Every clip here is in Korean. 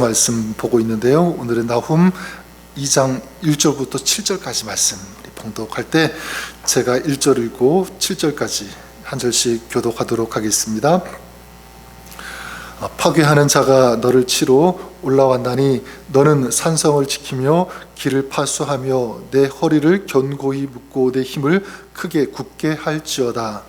말씀 보고 있는데요. 오늘은 나훔 2장 1절부터 7절까지 말씀 봉독할 때 제가 1절 읽고 7절까지 한 절씩 교독하도록 하겠습니다. 파괴하는 자가 너를 치러 올라왔나니 너는 산성을 지키며 길을 파수하며 내 허리를 견고히 묶고 내 힘을 크게 굳게 할지어다.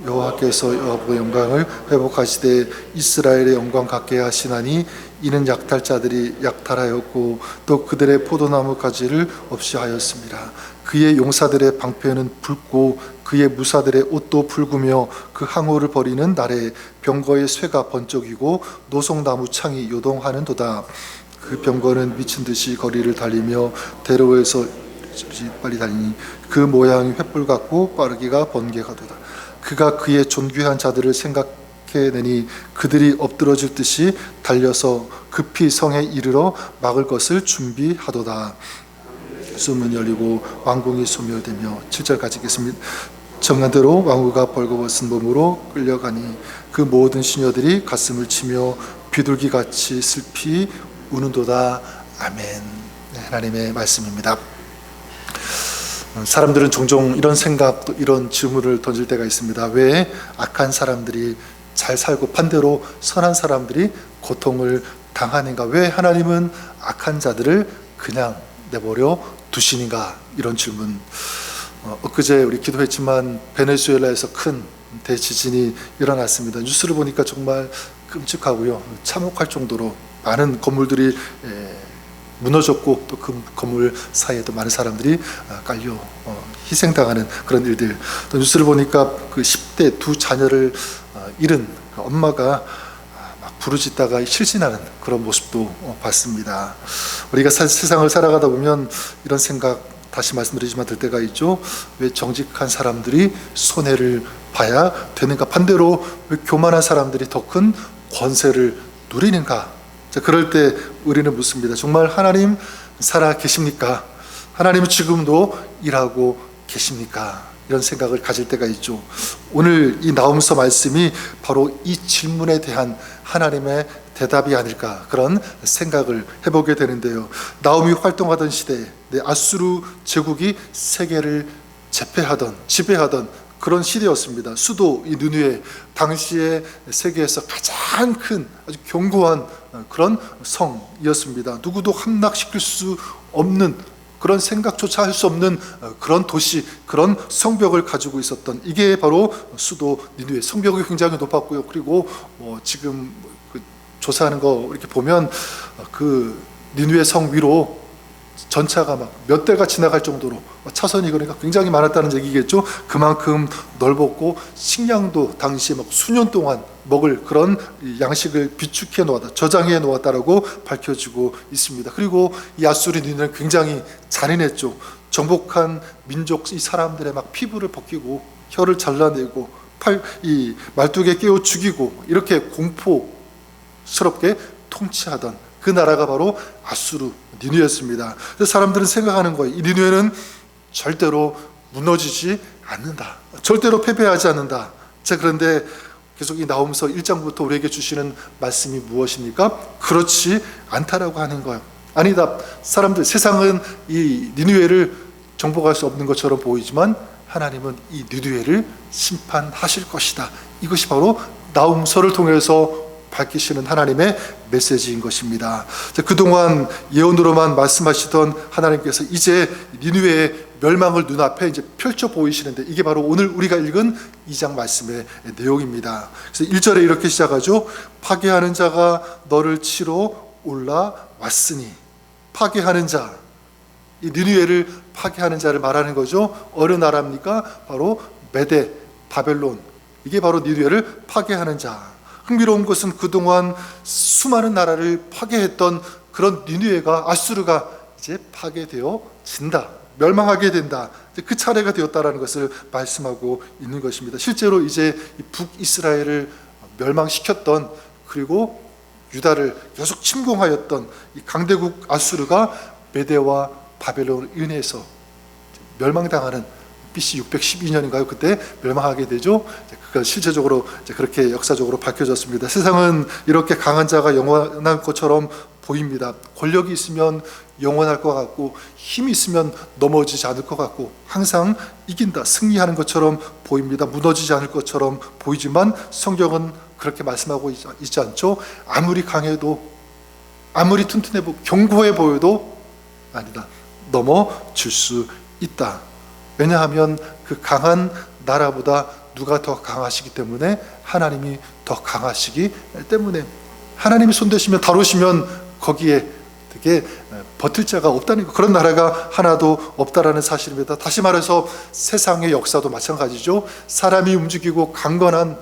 여호와께서 여호와의 영광을 회복하시되 이스라엘의 영광 갖게 하시나니 이는 약탈자들이 약탈하였고 또 그들의 포도나무 가지를 없이 하였습니다. 그의 용사들의 방패는 붉고 그의 무사들의 옷도 붉으며 그 항우를 버리는 날에 병거의 쇠가 번쩍이고 노송나무 창이 요동하는도다. 그 병거는 미친 듯이 거리를 달리며 대로에서 빨리 달리니 그 모양이 횃불 같고 빠르기가 번개가도다. 그가 그의 존귀한 자들을 생각해내니 그들이 엎드러질 듯이 달려서 급히 성에 이르러 막을 것을 준비하도다. 수문 열리고 왕궁이 소멸되며 7절까지 읽겠습니다. 정한대로 왕후가 벌거벗은 몸으로 끌려가니 그 모든 시녀들이 가슴을 치며 비둘기같이 슬피 우는도다. 아멘. 네, 하나님의 말씀입니다. 사람들은 종종 이런 생각, 또 이런 질문을 던질 때가 있습니다. 왜 악한 사람들이 잘 살고 반대로 선한 사람들이 고통을 당하는가? 왜 하나님은 악한 자들을 그냥 내버려 두시는가? 이런 질문. 엊그제 우리 기도했지만 베네수엘라에서 큰 대지진이 일어났습니다. 뉴스를 보니까 정말 끔찍하고요, 참혹할 정도로 많은 건물들이 무너졌고 또 그 건물 사이에도 많은 사람들이 깔려 희생당하는 그런 일들. 또 뉴스를 보니까 그 10대 두 자녀를 잃은 엄마가 막 부르짖다가 실신하는 그런 모습도 봤습니다. 우리가 세상을 살아가다 보면 이런 생각, 다시 말씀드리지만 들 때가 있죠. 왜 정직한 사람들이 손해를 봐야 되는가? 반대로 왜 교만한 사람들이 더 큰 권세를 누리는가? 자, 그럴 때 우리는 묻습니다. 정말 하나님 살아 계십니까? 하나님은 지금도 일하고 계십니까? 이런 생각을 가질 때가 있죠. 오늘 이 나훔서 말씀이 바로 이 질문에 대한 하나님의 대답이 아닐까, 그런 생각을 해보게 되는데요. 나훔이 활동하던 시대에 아수르 제국이 세계를 지배하던 그런 시대였습니다. 수도 이 느느웨, 당시에 세계에서 가장 큰 아주 견고한 그런 성이었습니다. 누구도 함락시킬 수 없는, 그런 생각조차 할 수 없는 그런 도시, 그런 성벽을 가지고 있었던, 이게 바로 수도 느느웨. 성벽이 굉장히 높았고요. 그리고 지금 조사하는 거 이렇게 보면 그 느느웨 성 위로 전차가 막 몇 대가 지나갈 정도로 차선이 그러니까 굉장히 많았다는 얘기겠죠. 그만큼 넓었고 식량도 당시에 막 수년 동안 먹을 그런 양식을 비축해 놓았다, 저장해 놓았다라고 밝혀지고 있습니다. 그리고 이 아수르 니느웨는 굉장히 잔인했죠. 정복한 민족 이 사람들의 막 피부를 벗기고 혀를 잘라내고 이 말뚝에 깨워 죽이고 이렇게 공포스럽게 통치하던 그 나라가 바로 아수르 니느웨였습니다. 그래서 사람들은 생각하는 거예요. 이 니느웨는 절대로 무너지지 않는다, 절대로 패배하지 않는다. 자, 그런데 계속 이 나훔서 1장부터 우리에게 주시는 말씀이 무엇입니까? 그렇지 않다라고 하는 거예요. 아니다. 사람들, 세상은 이 니느웨를 정복할 수 없는 것처럼 보이지만 하나님은 이 니느웨를 심판하실 것이다. 이것이 바로 나훔서를 통해서 밝히시는 하나님의 메시지인 것입니다. 그동안 예언으로만 말씀하시던 하나님께서 이제 니느웨의 멸망을 눈앞에 이제 펼쳐 보이시는데, 이게 바로 오늘 우리가 읽은 2장 말씀의 내용입니다. 그래서 1절에 이렇게 시작하죠. 파괴하는 자가 너를 치러 올라왔으니. 파괴하는 자, 이 니느웨를 파괴하는 자를 말하는 거죠. 어느 나라입니까? 바로 메데, 바벨론. 이게 바로 니느웨를 파괴하는 자. 흥미로운 것은 그동안 수많은 나라를 파괴했던 그런 니느웨가, 아수르가 이제 파괴되어진다, 멸망하게 된다, 그 차례가 되었다라는 것을 말씀하고 있는 것입니다. 실제로 이제 북이스라엘을 멸망시켰던, 그리고 유다를 계속 침공하였던 이 강대국 아수르가 메대와 바벨론을 인해서 멸망당하는 BC 612년인가요? 그때 멸망하게 되죠. 그러니까 실제적으로 그렇게 역사적으로 밝혀졌습니다. 세상은 이렇게 강한 자가 영원한 것처럼 보입니다. 권력이 있으면 영원할 것 같고 힘이 있으면 넘어지지 않을 것 같고 항상 이긴다, 승리하는 것처럼 보입니다. 무너지지 않을 것처럼 보이지만 성경은 그렇게 말씀하고 있지 않죠. 아무리 강해도 아무리 튼튼해 보고 견고해 보여도 아니다, 넘어질 수 있다. 왜냐하면 그 강한 나라보다 누가 더 강하시기 때문에, 하나님이 더 강하시기 때문에, 하나님이 손대시면 다루시면 거기에 되게 버틸 자가 없다는 것, 그런 나라가 하나도 없다라는 사실입니다. 다시 말해서 세상의 역사도 마찬가지죠. 사람이 움직이고 강건한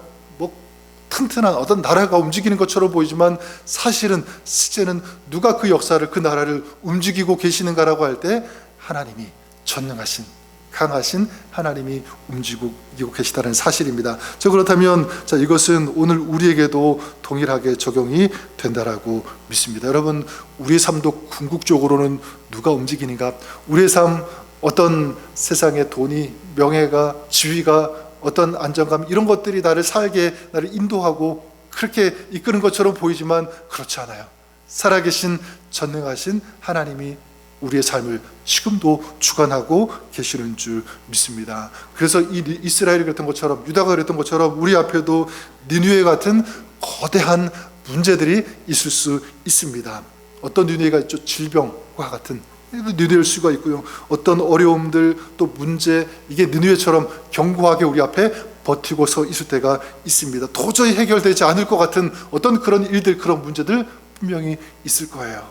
튼튼한 어떤 나라가 움직이는 것처럼 보이지만 사실은 실제는 누가 그 역사를, 그 나라를 움직이고 계시는가라고 할 때 하나님이, 전능하신 강하신 하나님이 움직이고 계시다는 사실입니다. 그렇다면 이것은 오늘 우리에게도 동일하게 적용이 된다라고 믿습니다. 여러분, 우리의 삶도 궁극적으로는 누가 움직이는가? 우리의 삶, 어떤 세상의 돈이, 명예가, 지위가, 어떤 안정감, 이런 것들이 나를 살게, 나를 인도하고 그렇게 이끄는 것처럼 보이지만 그렇지 않아요. 살아계신 전능하신 하나님이 우리의 삶을 지금도 주관하고 계시는 줄 믿습니다. 그래서 이 이스라엘이 그랬던 것처럼, 유다가 그랬던 것처럼 우리 앞에도 니느웨 같은 거대한 문제들이 있을 수 있습니다. 어떤 니느웨가 있죠? 질병과 같은 니느웨일 수가 있고요. 어떤 어려움들, 또 문제, 이게 니느웨처럼 견고하게 우리 앞에 버티고 서 있을 때가 있습니다. 도저히 해결되지 않을 것 같은 어떤 그런 일들, 그런 문제들 분명히 있을 거예요.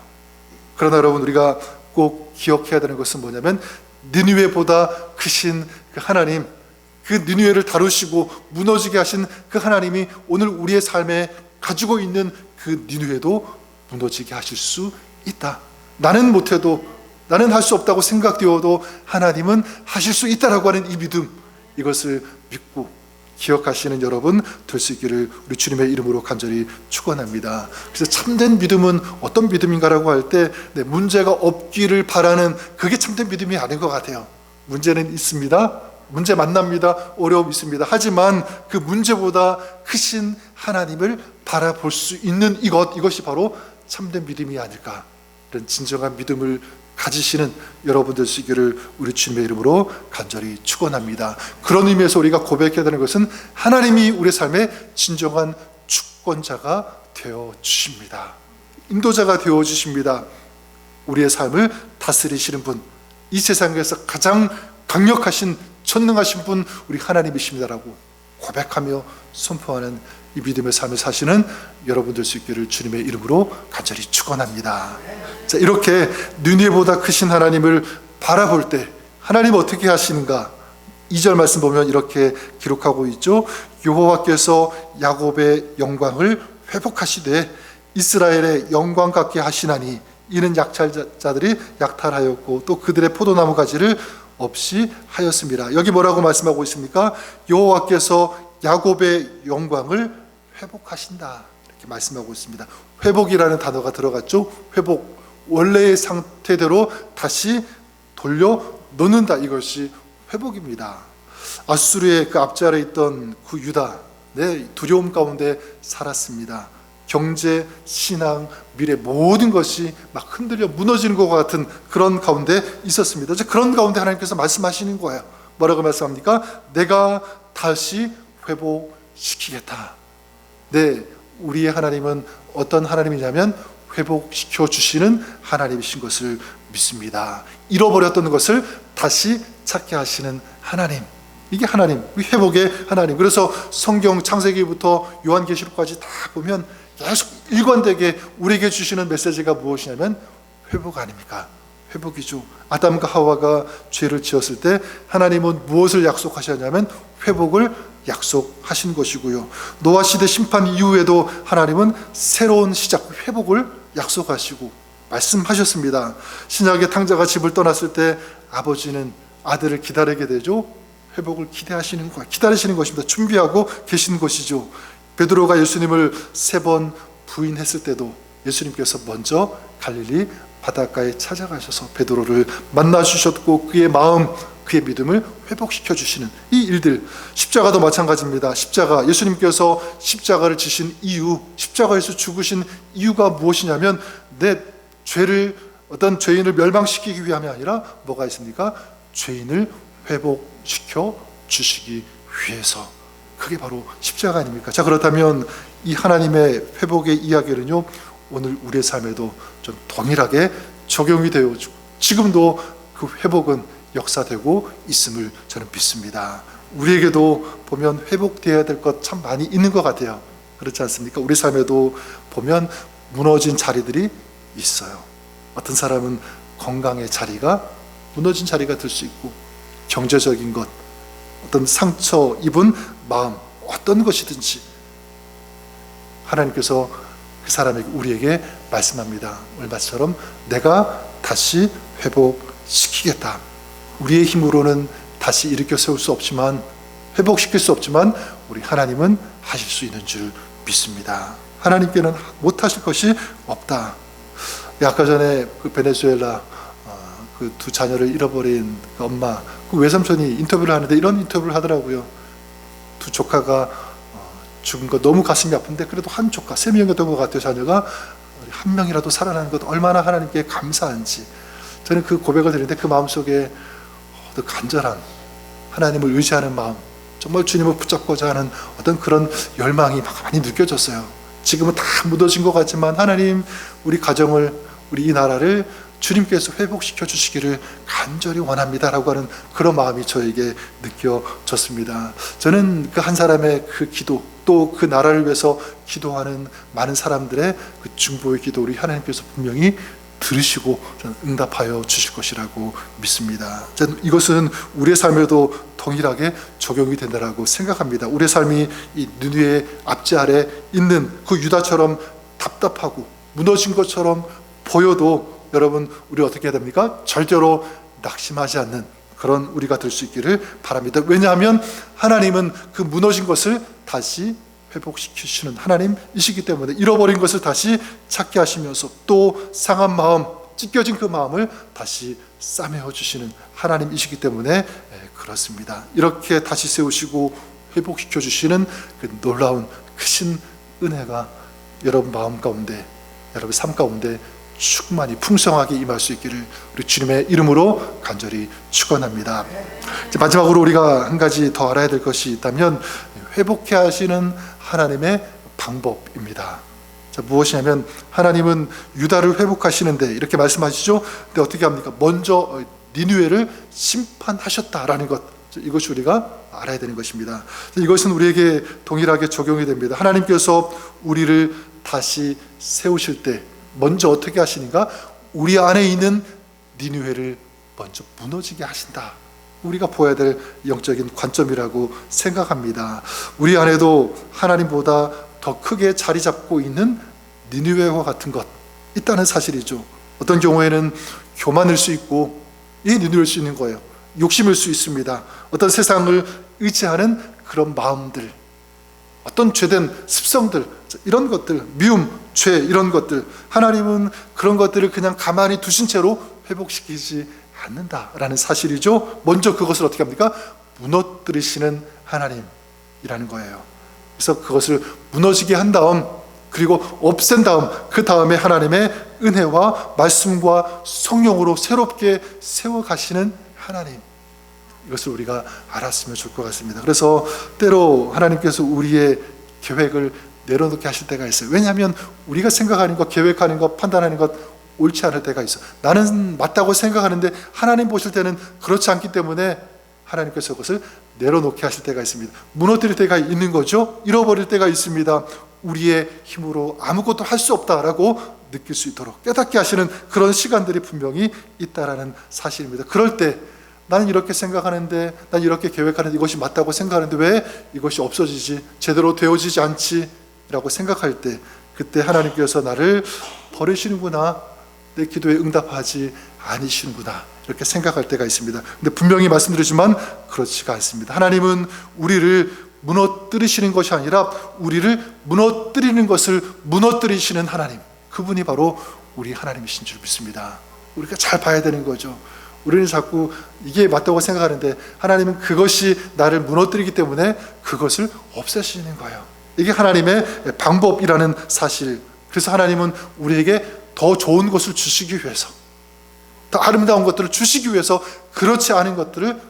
그러나 여러분, 우리가 꼭 기억해야 되는 것은 뭐냐면, 니느웨보다 크신 그 하나님, 그 니느웨를 다루시고 무너지게 하신 그 하나님이 오늘 우리의 삶에 가지고 있는 그 니느웨도 무너지게 하실 수 있다. 나는 못해도, 나는 할 수 없다고 생각되어도 하나님은 하실 수 있다라고 하는 이 믿음, 이것을 믿고 기억하시는 여러분 될 수 있기를 우리 주님의 이름으로 간절히 축원합니다. 그래서 참된 믿음은 어떤 믿음인가라고 할 때, 문제가 없기를 바라는, 그게 참된 믿음이 아닌 것 같아요. 문제는 있습니다. 문제 만납니다. 어려움 있습니다. 하지만 그 문제보다 크신 하나님을 바라볼 수 있는 이것이 바로 참된 믿음이 아닐까, 이런 진정한 믿음을 가지시는 여러분 될 수 있기를 우리 주님의 이름으로 간절히 축원합니다. 그런 의미에서 우리가 고백해야 되는 것은, 하나님이 우리 삶의 진정한 주권자가 되어 주십니다. 인도자가 되어 주십니다. 우리의 삶을 다스리시는 분, 이 세상에서 가장 강력하신, 전능하신 분, 우리 하나님이십니다라고 고백하며 선포하는 이 믿음의 삶을 사시는 여러분 될 수 있기를 주님의 이름으로 간절히 축원합니다. 이렇게 니느웨보다 크신 하나님을 바라볼 때 하나님 어떻게 하시는가? 2절 말씀 보면 이렇게 기록하고 있죠. 여호와께서 야곱의 영광을 회복하시되 이스라엘의 영광 같게 하시나니 이는 약탈자들이 약탈하였고 또 그들의 포도나무 가지를 없이 하였습니다. 여기 뭐라고 말씀하고 있습니까? 여호와께서 야곱의 영광을 회복하신다, 이렇게 말씀하고 있습니다. 회복이라는 단어가 들어갔죠. 회복, 원래의 상태대로 다시 돌려놓는다, 이것이 회복입니다. 아수르의 그 앞자리에 있던 그 유다, 두려움 가운데 살았습니다. 경제, 신앙, 미래, 모든 것이 막 흔들려 무너지는 것 같은 그런 가운데 있었습니다. 그런 가운데 하나님께서 말씀하시는 거예요. 뭐라고 말씀합니까? 내가 다시 회복시키겠다. 우리의 하나님은 어떤 하나님이냐면 회복시켜 주시는 하나님이신 것을 믿습니다. 잃어버렸던 것을 다시 찾게 하시는 하나님, 이게 하나님, 회복의 하나님. 그래서 성경 창세기부터 요한계시록까지 다 보면 계속 일관되게 우리에게 주시는 메시지가 무엇이냐면 회복 아닙니까? 회복이죠. 아담과 하와가 죄를 지었을 때 하나님은 무엇을 약속하셨냐면 회복을 약속하신 것이고요. 노아 시대 심판 이후에도 하나님은 새로운 시작, 회복을 약속하시고 말씀하셨습니다. 신약의 탕자가 집을 떠났을 때 아버지는 아들을 기다리게 되죠. 회복을 기다리시는 것입니다. 준비하고 계신 것이죠. 베드로가 예수님을 3번 부인했을 때도 예수님께서 먼저 갈릴리 바닷가에 찾아가셔서 베드로를 만나 주셨고 그의 마음, 그의 믿음을 회복시켜 주시는 이 일들, 십자가도 마찬가지입니다. 십자가, 예수님께서 십자가를 지신 이유, 십자가에서 죽으신 이유가 무엇이냐면 내 죄를, 어떤 죄인을 멸망시키기 위함이 아니라 뭐가 있습니까? 죄인을 회복시켜 주시기 위해서. 그게 바로 십자가 아닙니까? 자, 그렇다면 이 하나님의 회복의 이야기는요, 오늘 우리의 삶에도 좀 동일하게 적용이 되어 지금도 그 회복은 역사되고 있음을 저는 믿습니다. 우리에게도 보면 회복되어야 될 것 참 많이 있는 것 같아요. 그렇지 않습니까? 우리 삶에도 보면 무너진 자리들이 있어요. 어떤 사람은 건강의 자리가 무너진 자리가 될 수 있고, 경제적인 것, 어떤 상처 입은 마음, 어떤 것이든지 하나님께서 그 사람에게, 우리에게 말씀합니다. 오늘 말씀처럼 내가 다시 회복시키겠다. 우리의 힘으로는 다시 일으켜 세울 수 없지만, 회복시킬 수 없지만 우리 하나님은 하실 수 있는 줄 믿습니다. 하나님께는 못하실 것이 없다. 아까 전에 그 베네수엘라 그 두 자녀를 잃어버린 그 엄마, 그 외삼촌이 인터뷰를 하는데 이런 인터뷰를 하더라고요. 두 조카가 죽은 거 너무 가슴이 아픈데 그래도 한 조카, 3명이었던 것 같아요. 자녀가 한 명이라도 살아나는 것 얼마나 하나님께 감사한지. 저는 그 고백을 드리는데 그 마음속에 간절한 하나님을 의지하는 마음, 정말 주님을 붙잡고자 하는 어떤 그런 열망이 많이 느껴졌어요. 지금은 다 묻어진 것 같지만 하나님, 우리 가정을, 우리 이 나라를 주님께서 회복시켜 주시기를 간절히 원합니다라고 하는 그런 마음이 저에게 느껴졌습니다. 저는 그 한 사람의 그 기도, 또 그 나라를 위해서 기도하는 많은 사람들의 그 중보의 기도, 우리 하나님께서 분명히 들으시고 응답하여 주실 것이라고 믿습니다. 저는 이것은 우리의 삶에도 동일하게 적용이 된다고 생각합니다. 우리의 삶이 이 니느웨 앞지 아래 있는 그 유다처럼 답답하고 무너진 것처럼 보여도 여러분, 우리 어떻게 해야 됩니까? 절대로 낙심하지 않는 그런 우리가 될 수 있기를 바랍니다. 왜냐하면 하나님은 그 무너진 것을 다시 회복시키시는 하나님이시기 때문에, 잃어버린 것을 다시 찾게 하시면서 또 상한 마음, 찢겨진 그 마음을 다시 싸매어 주시는 하나님이시기 때문에 그렇습니다. 이렇게 다시 세우시고 회복시켜 주시는 그 놀라운 크신 은혜가 여러분 마음 가운데, 여러분 삶 가운데 충만히 풍성하게 임할 수 있기를 우리 주님의 이름으로 간절히 축원합니다. 마지막으로 우리가 한 가지 더 알아야 될 것이 있다면 회복해 하시는 하나님의 방법입니다. 자, 무엇이냐면 하나님은 유다를 회복하시는데 이렇게 말씀하시죠. 근데 어떻게 합니까? 먼저 니느웨를 심판하셨다라는 것, 이것이 우리가 알아야 되는 것입니다. 이것은 우리에게 동일하게 적용이 됩니다. 하나님께서 우리를 다시 세우실 때 먼저 어떻게 하시는가? 우리 안에 있는 니느웨를 먼저 무너지게 하신다. 우리가 보아야 될 영적인 관점이라고 생각합니다. 우리 안에도 하나님보다 더 크게 자리 잡고 있는 니느웨와 같은 것 있다는 사실이죠. 어떤 경우에는 교만일 수 있고, 이 니느웨일 수 있는 거예요. 욕심일 수 있습니다. 어떤 세상을 의지하는 그런 마음들, 어떤 죄된 습성들, 이런 것들, 미움, 죄, 이런 것들, 하나님은 그런 것들을 그냥 가만히 두신 채로 회복시키지 않는다라는 사실이죠. 먼저 그것을 어떻게 합니까? 무너뜨리시는 하나님이라는 거예요. 그래서 그것을 무너지게 한 다음, 그리고 없앤 다음, 그 다음에 하나님의 은혜와 말씀과 성령으로 새롭게 세워가시는 하나님, 이것을 우리가 알았으면 좋을 것 같습니다. 그래서 때로 하나님께서 우리의 계획을 내려놓게 하실 때가 있어요. 왜냐하면 우리가 생각하는 것, 계획하는 것, 판단하는 것 옳지 않을 때가 있어. 나는 맞다고 생각하는데 하나님 보실 때는 그렇지 않기 때문에 하나님께서 그것을 내려놓게 하실 때가 있습니다. 무너뜨릴 때가 있는 거죠. 잃어버릴 때가 있습니다. 우리의 힘으로 아무것도 할 수 없다라고 느낄 수 있도록 깨닫게 하시는 그런 시간들이 분명히 있다라는 사실입니다. 그럴 때 나는 이렇게 생각하는데, 난 이렇게 계획하는데 이것이 맞다고 생각하는데 왜 이것이 없어지지, 제대로 되어지지 않지? 라고 생각할 때, 그때 하나님께서 나를 버리시는구나, 내 기도에 응답하지 않으시는구나, 이렇게 생각할 때가 있습니다. 근데 분명히 말씀드리지만 그렇지가 않습니다. 하나님은 우리를 무너뜨리시는 것이 아니라 우리를 무너뜨리는 것을 무너뜨리시는 하나님, 그분이 바로 우리 하나님이신 줄 믿습니다. 우리가 잘 봐야 되는 거죠. 우리는 자꾸 이게 맞다고 생각하는데 하나님은 그것이 나를 무너뜨리기 때문에 그것을 없애시는 거예요. 이게 하나님의 방법이라는 사실. 그래서 하나님은 우리에게 더 좋은 것을 주시기 위해서, 더 아름다운 것들을 주시기 위해서 그렇지 않은 것들을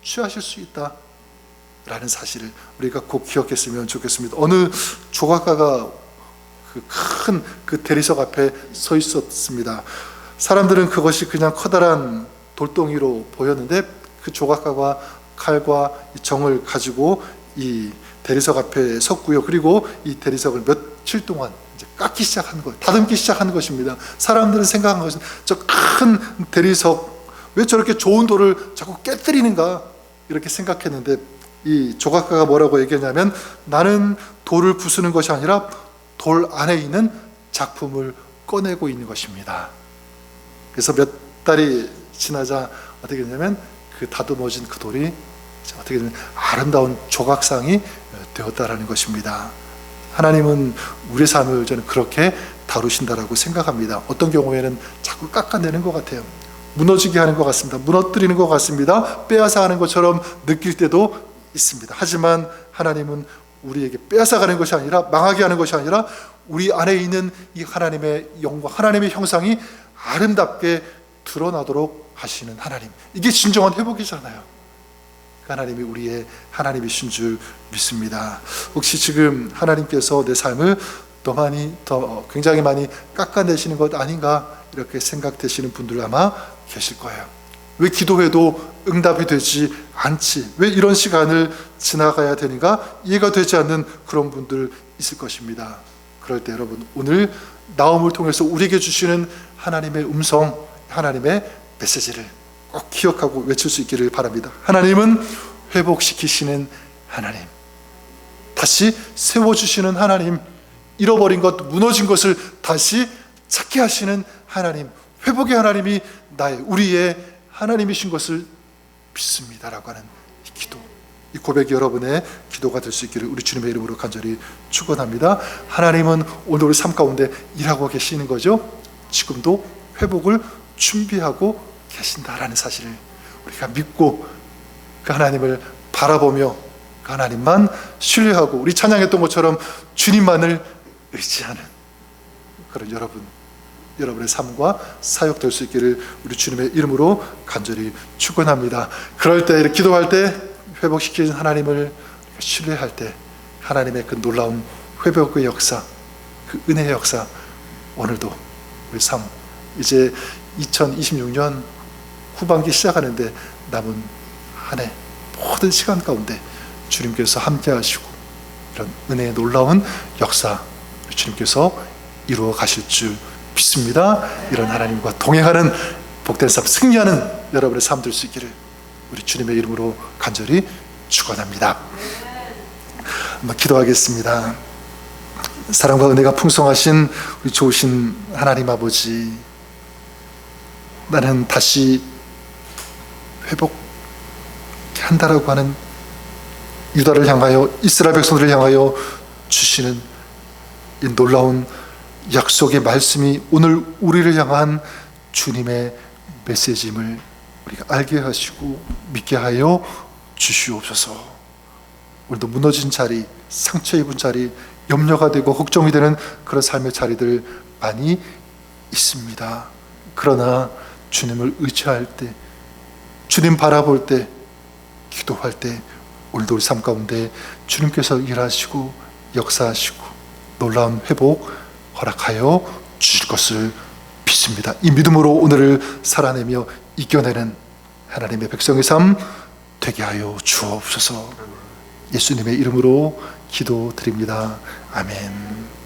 취하실 수 있다라는 사실을 우리가 꼭 기억했으면 좋겠습니다. 어느 조각가가 큰 대리석 앞에 서 있었습니다. 사람들은 그것이 그냥 커다란 돌덩이로 보였는데 그 조각가가 칼과 정을 가지고 이 대리석 앞에 섰고요. 그리고 이 대리석을 며칠 동안 이제 깎기 시작한 거예요. 다듬기 시작한 것입니다. 사람들은 생각한 것은 저 큰 대리석 왜 저렇게 좋은 돌을 자꾸 깨뜨리는가 이렇게 생각했는데 이 조각가가 뭐라고 얘기했냐면 나는 돌을 부수는 것이 아니라 돌 안에 있는 작품을 꺼내고 있는 것입니다. 그래서 몇 달이 지나자 어떻게 되냐면 그 다듬어진 그 돌이 어떻게 되면 아름다운 조각상이 되었다라는 것입니다. 하나님은 우리의 삶을 저는 그렇게 다루신다라고 생각합니다. 어떤 경우에는 자꾸 깎아내는 것 같아요. 무너지게 하는 것 같습니다. 무너뜨리는 것 같습니다. 빼앗아 가는 것처럼 느낄 때도 있습니다. 하지만 하나님은 우리에게 빼앗아가는 것이 아니라 망하게 하는 것이 아니라 우리 안에 있는 이 하나님의 영광, 하나님의 형상이 아름답게 드러나도록 하시는 하나님. 이게 진정한 회복이잖아요. 그 하나님이 우리의 하나님이신 줄 믿습니다. 혹시 지금 하나님께서 내 삶을 더 굉장히 많이 깎아내시는 것 아닌가 이렇게 생각되시는 분들 아마 계실 거예요. 왜 기도해도 응답이 되지 않지? 왜 이런 시간을 지나가야 되는가? 이해가 되지 않는 그런 분들 있을 것입니다. 그럴 때 여러분, 오늘 나음을 통해서 우리에게 주시는 하나님의 음성, 하나님의 메시지를 꼭 기억하고 외칠 수 있기를 바랍니다. 하나님은 회복시키시는 하나님, 다시 세워주시는 하나님, 잃어버린 것, 무너진 것을 다시 찾게 하시는 하나님, 회복의 하나님이 우리의 하나님이신 것을 믿습니다라고 하는 이 기도, 이 고백이 여러분의 기도가 될 수 있기를 우리 주님의 이름으로 간절히 축원합니다. 하나님은 오늘 우리 삶 가운데 일하고 계시는 거죠. 지금도 회복을 준비하고 계신다라는 사실을 우리가 믿고 그 하나님을 바라보며 그 하나님만 신뢰하고 우리 찬양했던 것처럼 주님만을 의지하는 그런 여러분의 삶과 사역 될 수 있기를 우리 주님의 이름으로 간절히 축원합니다. 그럴 때 이렇게 기도할 때 회복시키는 하나님을 신뢰할 때 하나님의 그 놀라운 회복의 역사, 그 은혜의 역사 오늘도 우리 삶 이제 2026년 후반기 시작하는데 남은 한 해 모든 시간 가운데 주님께서 함께 하시고 이런 은혜의 놀라운 역사 주님께서 이루어 가실 줄 믿습니다. 이런 하나님과 동행하는 복된 삶, 승리하는 여러분의 삶 될 수 있기를 우리 주님의 이름으로 간절히 축원합니다. 한번 기도하겠습니다. 사랑과 은혜가 풍성하신 우리 좋으신 하나님 아버지, 나는 다시 회복한다라고 하는 유다를 향하여, 이스라엘 백성들을 향하여 주시는 이 놀라운 약속의 말씀이 오늘 우리를 향한 주님의 메시지임을 우리가 알게 하시고 믿게 하여 주시옵소서. 오늘도 무너진 자리, 상처 입은 자리, 염려가 되고 걱정이 되는 그런 삶의 자리들 많이 있습니다. 그러나 주님을 의지할 때, 주님 바라볼 때, 기도할 때 오늘도 우리 삶 가운데 주님께서 일하시고 역사하시고 놀라운 회복 허락하여 주실 것을 믿습니다. 이 믿음으로 오늘을 살아내며 이겨내는 하나님의 백성의 삶 되게 하여 주옵소서. 예수님의 이름으로 기도드립니다. 아멘.